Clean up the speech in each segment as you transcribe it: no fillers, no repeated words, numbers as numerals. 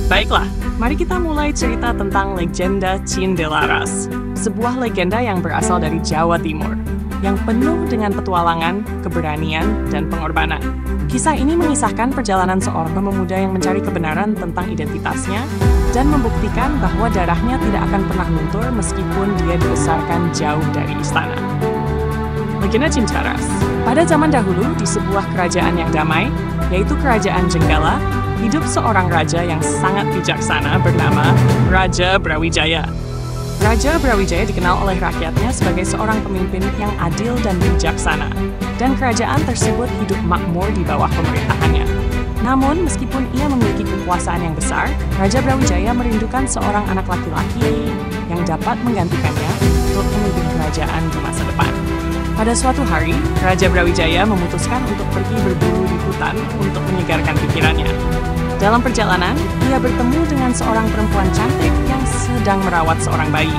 Baiklah, mari kita mulai cerita tentang legenda Cindelaras. Sebuah legenda yang berasal dari Jawa Timur, yang penuh dengan petualangan, keberanian, dan pengorbanan. Kisah ini mengisahkan perjalanan seorang pemuda yang mencari kebenaran tentang identitasnya dan membuktikan bahwa darahnya tidak akan pernah luntur meskipun dia dibesarkan jauh dari istana. Legenda Cindelaras. Pada zaman dahulu, di sebuah kerajaan yang damai, yaitu Kerajaan Jenggala, hidup seorang raja yang sangat bijaksana bernama Raja Brawijaya. Raja Brawijaya dikenal oleh rakyatnya sebagai seorang pemimpin yang adil dan bijaksana, dan kerajaan tersebut hidup makmur di bawah pemerintahannya. Namun, meskipun ia memiliki kekuasaan yang besar, Raja Brawijaya merindukan seorang anak laki-laki yang dapat menggantikannya untuk memimpin kerajaan di masa depan. Pada suatu hari, Raja Brawijaya memutuskan untuk pergi berburu di hutan untuk menyegarkan pikirannya. Dalam perjalanan, ia bertemu dengan seorang perempuan cantik yang sedang merawat seorang bayi.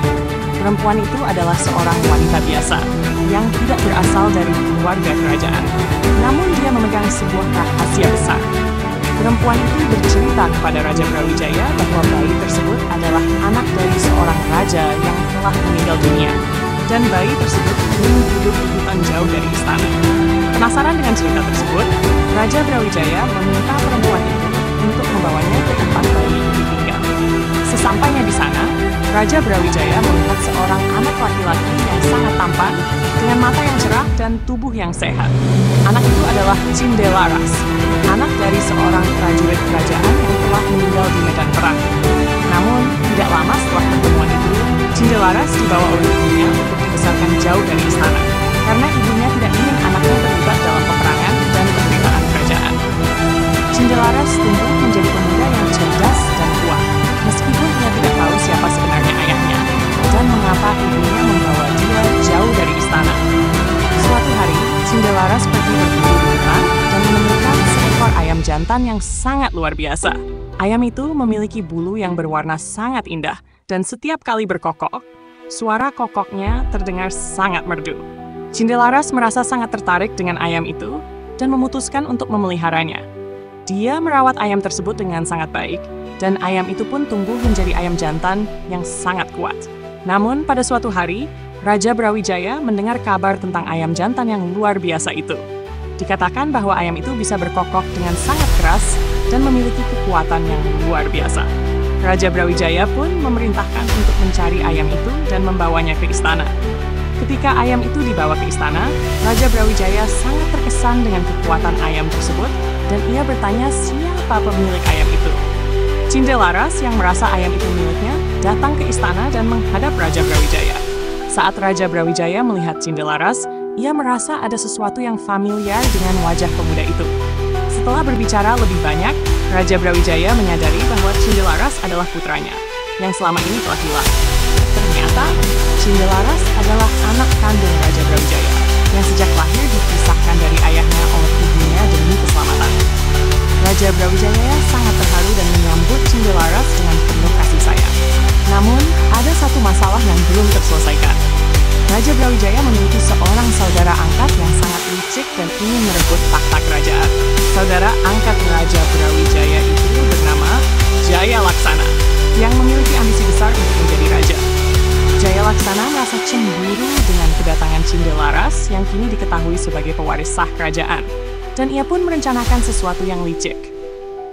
Perempuan itu adalah seorang wanita biasa yang tidak berasal dari keluarga kerajaan. Namun dia memegang sebuah rahasia besar. Perempuan itu bercerita kepada Raja Brawijaya bahwa bayi tersebut adalah anak dari seorang raja yang telah meninggal dunia. Dan bayi tersebut ingin hidup di hutan jauh dari istana. Penasaran dengan cerita tersebut, Raja Brawijaya meminta perempuan itu untuk membawanya ke tempat bayi itu tinggal. Sesampainya di sana, Raja Brawijaya melihat seorang anak laki-laki yang sangat tampan, dengan mata yang cerah dan tubuh yang sehat. Anak itu adalah Cindelaras, anak dari seorang prajurit kerajaan yang telah meninggal di medan perang. Namun, tidak lama setelah pertemuan itu, Cindelaras dibawa oleh ibunya untuk dibesarkan jauh dari istana, karena ibunya tidak ingin anaknya terlibat dalam peperangan dan penderitaan kerajaan. Cindelaras tumbuh menjadi pemuda yang cerdas dan kuat, meskipun ia tidak tahu siapa sebenarnya ayahnya, dan mengapa ibunya membawa dia jauh dari istana. Suatu hari, Cindelaras pergi berburu di hutan dan menemukan seekor ayam jantan yang sangat luar biasa. Ayam itu memiliki bulu yang berwarna sangat indah, dan setiap kali berkokok, suara kokoknya terdengar sangat merdu. Cindelaras merasa sangat tertarik dengan ayam itu dan memutuskan untuk memeliharanya. Dia merawat ayam tersebut dengan sangat baik, dan ayam itu pun tumbuh menjadi ayam jantan yang sangat kuat. Namun, pada suatu hari, Raja Brawijaya mendengar kabar tentang ayam jantan yang luar biasa itu. Dikatakan bahwa ayam itu bisa berkokok dengan sangat keras dan memiliki kekuatan yang luar biasa. Raja Brawijaya pun memerintahkan untuk mencari ayam itu dan membawanya ke istana. Ketika ayam itu dibawa ke istana, Raja Brawijaya sangat terkesan dengan kekuatan ayam tersebut dan ia bertanya siapa pemilik ayam itu. Cindelaras yang merasa ayam itu miliknya datang ke istana dan menghadap Raja Brawijaya. Saat Raja Brawijaya melihat Cindelaras, ia merasa ada sesuatu yang familiar dengan wajah pemuda itu. Setelah berbicara lebih banyak, Raja Brawijaya menyadari bahwa Cindelaras adalah putranya, yang selama ini telah hilang. Ternyata, Cindelaras adalah anak kandung Raja Brawijaya, yang sejak lahir dipisahkan dari ayahnya oleh ibunya demi keselamatan. Raja Brawijaya sangat terharu dan menyambut Cindelaras dengan penuh kasih sayang. Namun, ada satu masalah yang belum terselesaikan. Raja Brawijaya memiliki seorang saudara angkat yang sangat licik dan ingin merebut takhta kerajaan. Saudara angkat Raja Brawijaya itu bernama Jaya Laksana, yang memiliki ambisi besar untuk menjadi raja. Jaya Laksana merasa cemburu dengan kedatangan Cindelaras yang kini diketahui sebagai pewaris sah kerajaan, dan ia pun merencanakan sesuatu yang licik.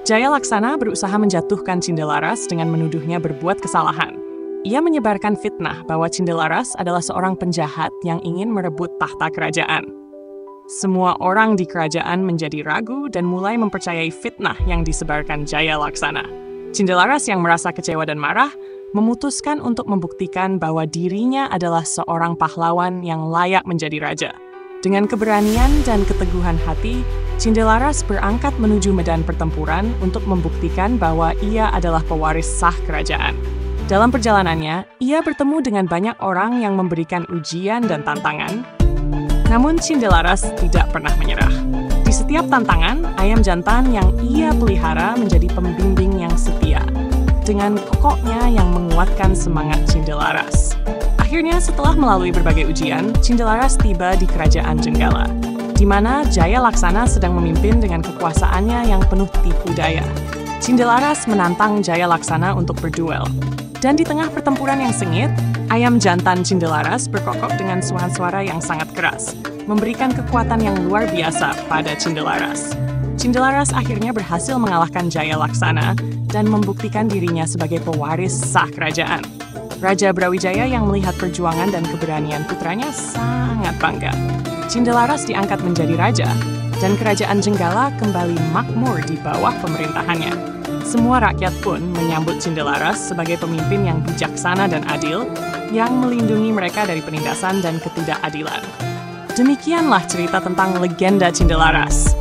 Jaya Laksana berusaha menjatuhkan Cindelaras dengan menuduhnya berbuat kesalahan. Ia menyebarkan fitnah bahwa Cindelaras adalah seorang penjahat yang ingin merebut tahta kerajaan. Semua orang di kerajaan menjadi ragu dan mulai mempercayai fitnah yang disebarkan Jaya Laksana. Cindelaras yang merasa kecewa dan marah, memutuskan untuk membuktikan bahwa dirinya adalah seorang pahlawan yang layak menjadi raja. Dengan keberanian dan keteguhan hati, Cindelaras berangkat menuju medan pertempuran untuk membuktikan bahwa ia adalah pewaris sah kerajaan. Dalam perjalanannya, ia bertemu dengan banyak orang yang memberikan ujian dan tantangan. Namun Cindelaras tidak pernah menyerah. Di setiap tantangan, ayam jantan yang ia pelihara menjadi pembimbing yang setia. Dengan kokoknya yang menguatkan semangat Cindelaras. Akhirnya, setelah melalui berbagai ujian, Cindelaras tiba di Kerajaan Jenggala, di mana Jaya Laksana sedang memimpin dengan kekuasaannya yang penuh tipu daya. Cindelaras menantang Jaya Laksana untuk berduel. Dan di tengah pertempuran yang sengit, ayam jantan Cindelaras berkokok dengan suara yang sangat keras, memberikan kekuatan yang luar biasa pada Cindelaras. Cindelaras akhirnya berhasil mengalahkan Jaya Laksana dan membuktikan dirinya sebagai pewaris sah kerajaan. Raja Brawijaya yang melihat perjuangan dan keberanian putranya sangat bangga. Cindelaras diangkat menjadi raja, dan kerajaan Jenggala kembali makmur di bawah pemerintahannya. Semua rakyat pun menyambut Cindelaras sebagai pemimpin yang bijaksana dan adil, yang melindungi mereka dari penindasan dan ketidakadilan. Demikianlah cerita tentang legenda Cindelaras.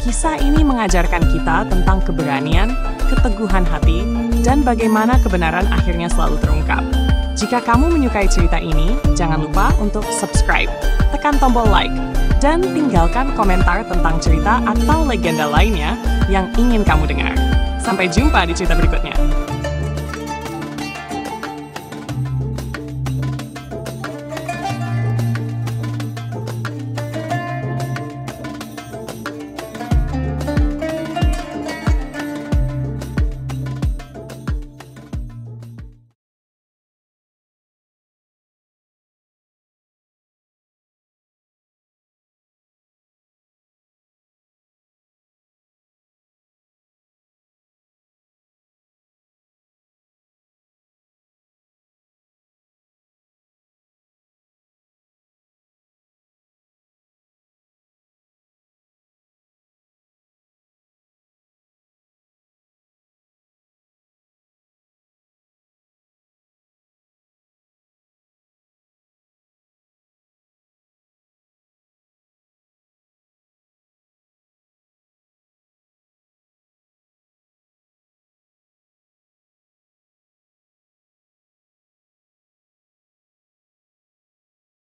Kisah ini mengajarkan kita tentang keberanian, keteguhan hati, dan bagaimana kebenaran akhirnya selalu terungkap. Jika kamu menyukai cerita ini, jangan lupa untuk subscribe, tekan tombol like, dan tinggalkan komentar tentang cerita atau legenda lainnya yang ingin kamu dengar. Sampai jumpa di cerita berikutnya.